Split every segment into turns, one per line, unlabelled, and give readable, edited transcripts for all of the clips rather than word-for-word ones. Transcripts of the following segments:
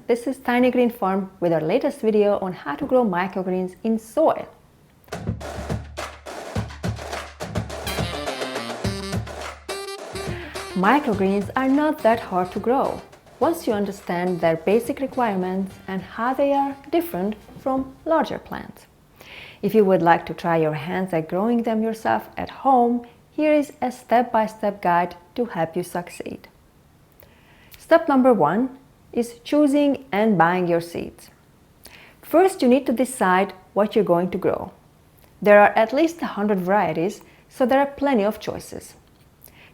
this is Tiny Green Farm with our latest video on how to grow microgreens in soil. Microgreens are not that hard to grow once you understand their basic requirements and how they are different from larger plants. If you would like to try your hands at growing them yourself at home, here is a step-by-step guide to help you succeed. Step number 1 is choosing and buying your seeds. First, you need to decide what you're going to grow. There are at least 100 varieties, so there are plenty of choices.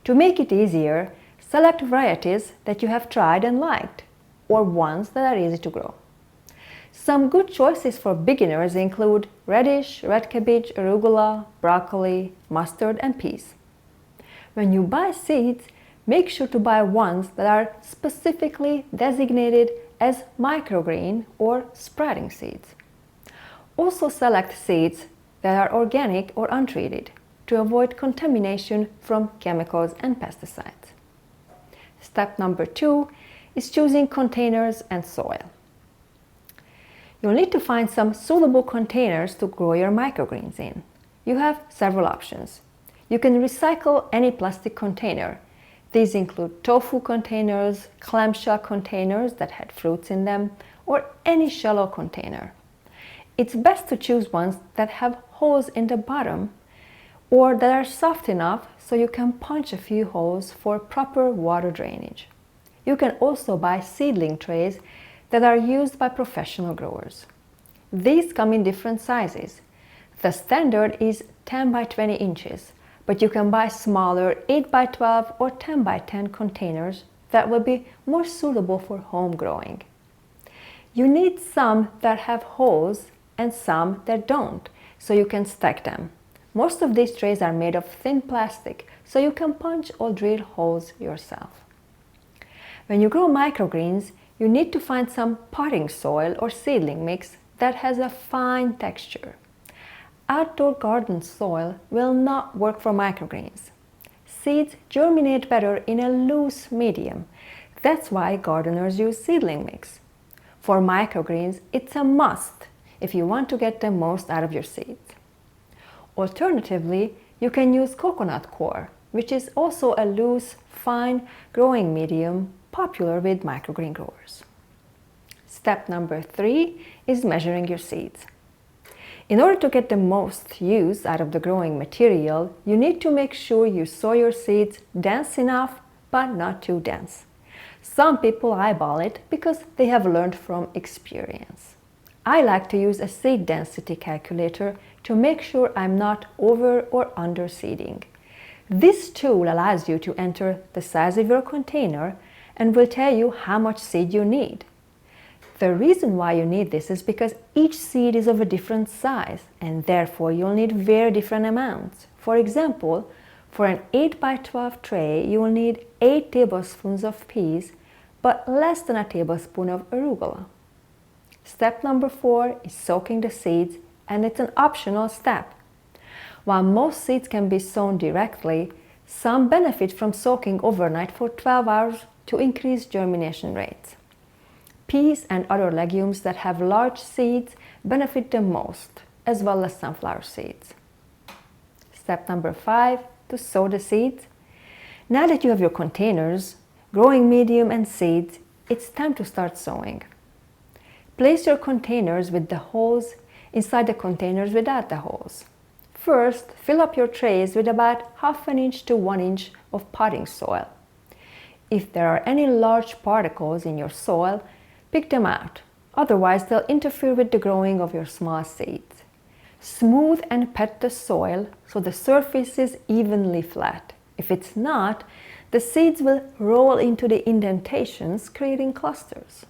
To make it easier, select varieties that you have tried and liked, or ones that are easy to grow. Some good choices for beginners include radish, red cabbage, arugula, broccoli, mustard, and peas. When you buy seeds, make sure to buy ones that are specifically designated as microgreen or spreading seeds. Also select seeds that are organic or untreated to avoid contamination from chemicals and pesticides. Step number 2 is choosing containers and soil. You'll need to find some suitable containers to grow your microgreens in. You have several options. You can recycle any plastic container. These include tofu containers, clamshell containers that had fruits in them, or any shallow container. It's best to choose ones that have holes in the bottom or that are soft enough so you can punch a few holes for proper water drainage. You can also buy seedling trays that are used by professional growers. These come in different sizes. The standard is 10 by 20 inches, but you can buy smaller 8 by 12 or 10 by 10 containers that will be more suitable for home growing. You need some that have holes and some that don't, so you can stack them. Most of these trays are made of thin plastic, so you can punch or drill holes yourself. When you grow microgreens, you need to find some potting soil or seedling mix that has a fine texture. Outdoor garden soil will not work for microgreens. Seeds germinate better in a loose medium. That's why gardeners use seedling mix. For microgreens, it's a must if you want to get the most out of your seeds. Alternatively, you can use coconut coir, which is also a loose, fine growing medium popular with microgreen growers. Step number 3 is measuring your seeds. In order to get the most use out of the growing material, you need to make sure you sow your seeds dense enough, but not too dense. Some people eyeball it because they have learned from experience. I like to use a seed density calculator to make sure I'm not over or under seeding. This tool allows you to enter the size of your container and will tell you how much seed you need. The reason why you need this is because each seed is of a different size and therefore you'll need very different amounts. For example, for an 8 by 12 tray, you will need 8 tablespoons of peas, but less than a tablespoon of arugula. Step number 4 is soaking the seeds, and it's an optional step. While most seeds can be sown directly, some benefit from soaking overnight for 12 hours to increase germination rates. Peas and other legumes that have large seeds benefit the most, as well as sunflower seeds. Step number 5, to sow the seeds. Now that you have your containers, growing medium and seeds, it's time to start sowing. Place your containers with the holes inside the containers without the holes. First, fill up your trays with about ½ inch to 1 inch of potting soil. If there are any large particles in your soil, pick them out. Otherwise, they'll interfere with the growing of your small seeds. Smooth and pat the soil so the surface is evenly flat. If it's not, the seeds will roll into the indentations, creating clusters.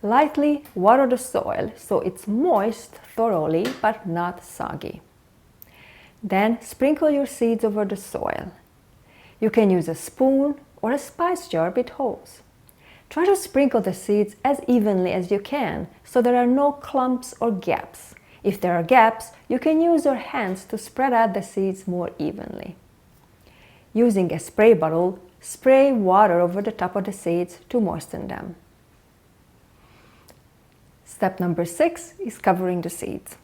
Lightly water the soil so it's moist thoroughly but not soggy. Then sprinkle your seeds over the soil. You can use a spoon or a spice jar with holes. Try to sprinkle the seeds as evenly as you can so there are no clumps or gaps. If there are gaps, you can use your hands to spread out the seeds more evenly. Using a spray bottle, spray water over the top of the seeds to moisten them. Step number 6 is covering the seeds.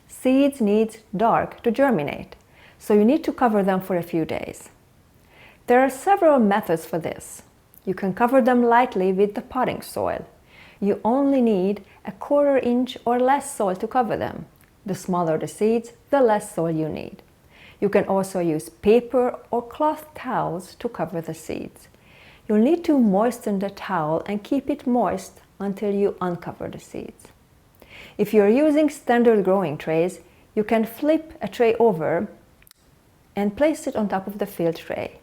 Seeds need dark to germinate, so you need to cover them for a few days. There are several methods for this. You can cover them lightly with the potting soil. You only need a 1/4 inch or less soil to cover them. The smaller the seeds, the less soil you need. You can also use paper or cloth towels to cover the seeds. You'll need to moisten the towel and keep it moist until you uncover the seeds. If you're using standard growing trays, you can flip a tray over and place it on top of the filled tray.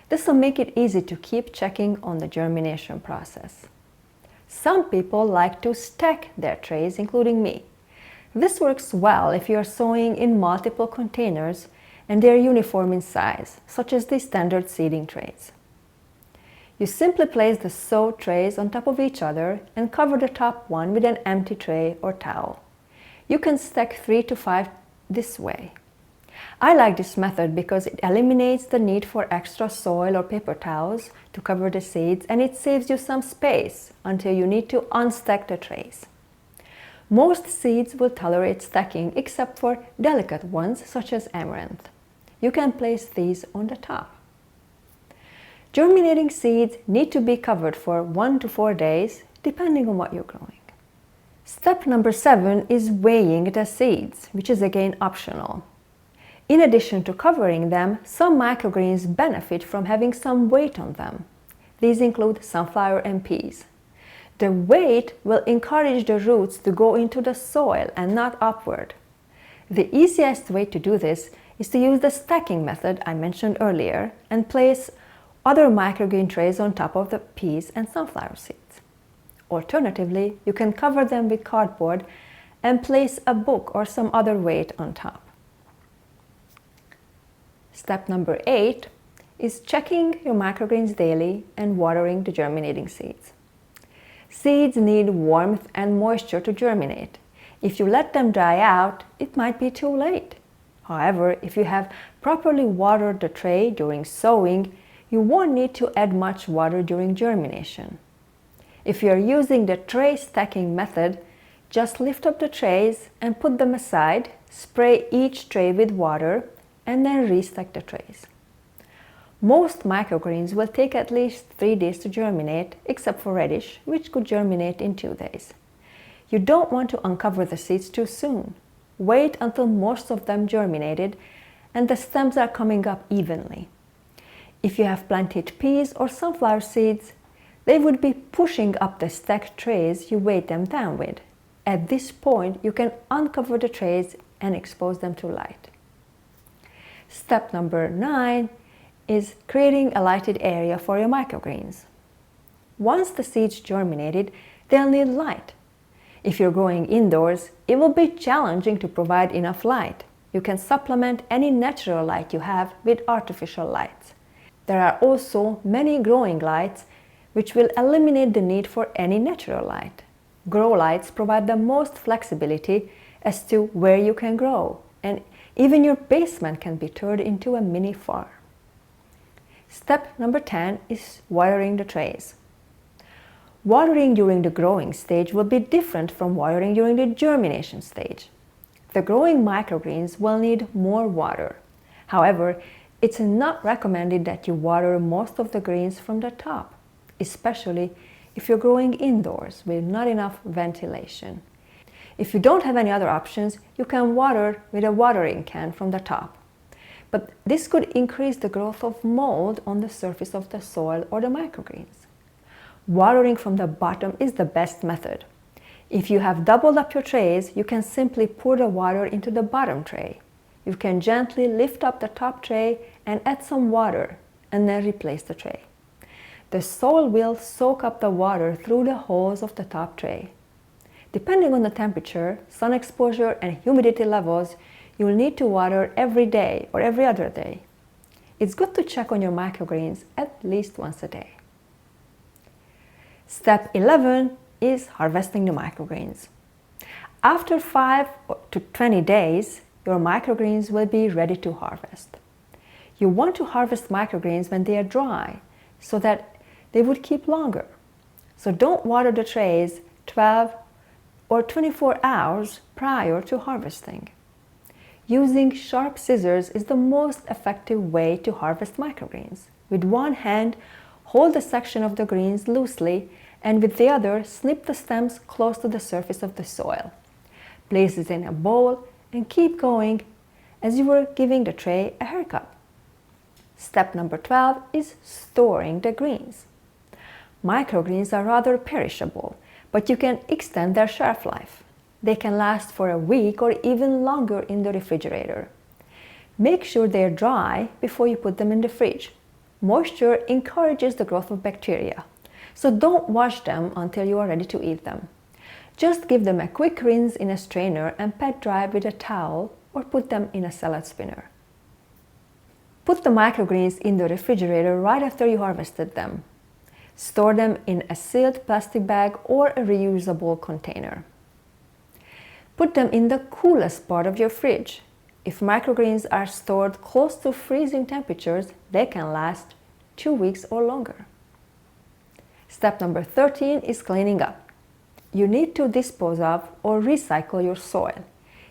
This will make it easy to keep checking on the germination process. Some people like to stack their trays, including me. This works well if you are sowing in multiple containers and they are uniform in size, such as the standard seeding trays. You simply place the sow trays on top of each other and cover the top one with an empty tray or towel. You can stack 3 to 5 this way. I like this method because it eliminates the need for extra soil or paper towels to cover the seeds, and it saves you some space until you need to unstack the trays. Most seeds will tolerate stacking except for delicate ones such as amaranth. You can place these on the top. Germinating seeds need to be covered for 1 to 4 days, depending on what you're growing. Step number 7 is weighing the seeds, which is again optional. In addition to covering them, some microgreens benefit from having some weight on them. These include sunflower and peas. The weight will encourage the roots to go into the soil and not upward. The easiest way to do this is to use the stacking method I mentioned earlier and place other microgreen trays on top of the peas and sunflower seeds. Alternatively, you can cover them with cardboard and place a book or some other weight on top. Step number 8 is checking your microgreens daily and watering the germinating seeds. Seeds need warmth and moisture to germinate. If you let them dry out, it might be too late. However, if you have properly watered the tray during sowing, you won't need to add much water during germination. If you are using the tray stacking method, just lift up the trays and put them aside, spray each tray with water, and then restack the trays. Most microgreens will take at least 3 days to germinate, except for radish, which could germinate in 2 days. You don't want to uncover the seeds too soon. Wait until most of them germinated and the stems are coming up evenly. If you have planted peas or sunflower seeds, they would be pushing up the stacked trays you weighed them down with. At this point, you can uncover the trays and expose them to light. Step number 9 is creating a lighted area for your microgreens. Once the seeds germinated, they'll need light. If you're growing indoors, it will be challenging to provide enough light. You can supplement any natural light you have with artificial lights. There are also many growing lights which will eliminate the need for any natural light. Grow lights provide the most flexibility as to where you can grow, and even your basement can be turned into a mini farm. Step number 10 is watering the trays. Watering during the growing stage will be different from watering during the germination stage. The growing microgreens will need more water. However, it's not recommended that you water most of the greens from the top, especially if you're growing indoors with not enough ventilation. If you don't have any other options, you can water with a watering can from the top. But this could increase the growth of mold on the surface of the soil or the microgreens. Watering from the bottom is the best method. If you have doubled up your trays, you can simply pour the water into the bottom tray. You can gently lift up the top tray and add some water, and then replace the tray. The soil will soak up the water through the holes of the top tray. Depending on the temperature, sun exposure, and humidity levels, you will need to water every day or every other day. It's good to check on your microgreens at least once a day. Step 11 is harvesting the microgreens. After 5 to 20 days, your microgreens will be ready to harvest. You want to harvest microgreens when they are dry, so that they would keep longer. So don't water the trays 12 or 24 hours prior to harvesting. Using sharp scissors is the most effective way to harvest microgreens. With one hand, hold a section of the greens loosely, and with the other, snip the stems close to the surface of the soil. Place it in a bowl and keep going as you were giving the tray a haircut. Step number 12 is storing the greens. Microgreens are rather perishable, but you can extend their shelf life. They can last for a week or even longer in the refrigerator. Make sure they're dry before you put them in the fridge. Moisture encourages the growth of bacteria, so don't wash them until you are ready to eat them. Just give them a quick rinse in a strainer and pat dry with a towel or put them in a salad spinner. Put the microgreens in the refrigerator right after you harvested them. Store them in a sealed plastic bag or a reusable container. Put them in the coolest part of your fridge. If microgreens are stored close to freezing temperatures, they can last 2 weeks or longer. Step number 13 is cleaning up. You need to dispose of or recycle your soil.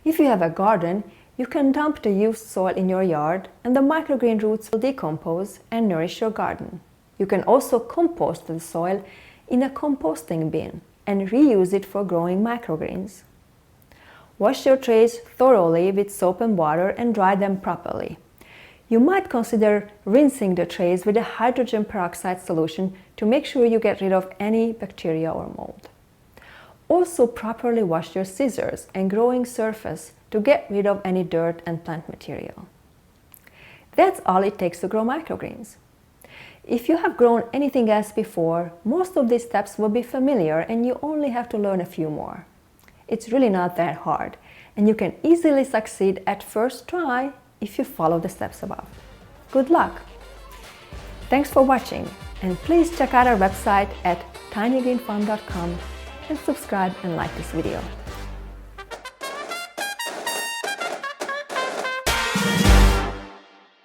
If you have a garden, you can dump the used soil in your yard and the microgreen roots will decompose and nourish your garden. You can also compost the soil in a composting bin and reuse it for growing microgreens. Wash your trays thoroughly with soap and water and dry them properly. You might consider rinsing the trays with a hydrogen peroxide solution to make sure you get rid of any bacteria or mold. Also properly wash your scissors and growing surface to get rid of any dirt and plant material. That's all it takes to grow microgreens. If you have grown anything else before, most of these steps will be familiar and you only have to learn a few more. It's really not that hard, and you can easily succeed at first try if you follow the steps above. Good luck! Thanks for watching, and please check out our website at tinygreenfarm.com and subscribe and like this video.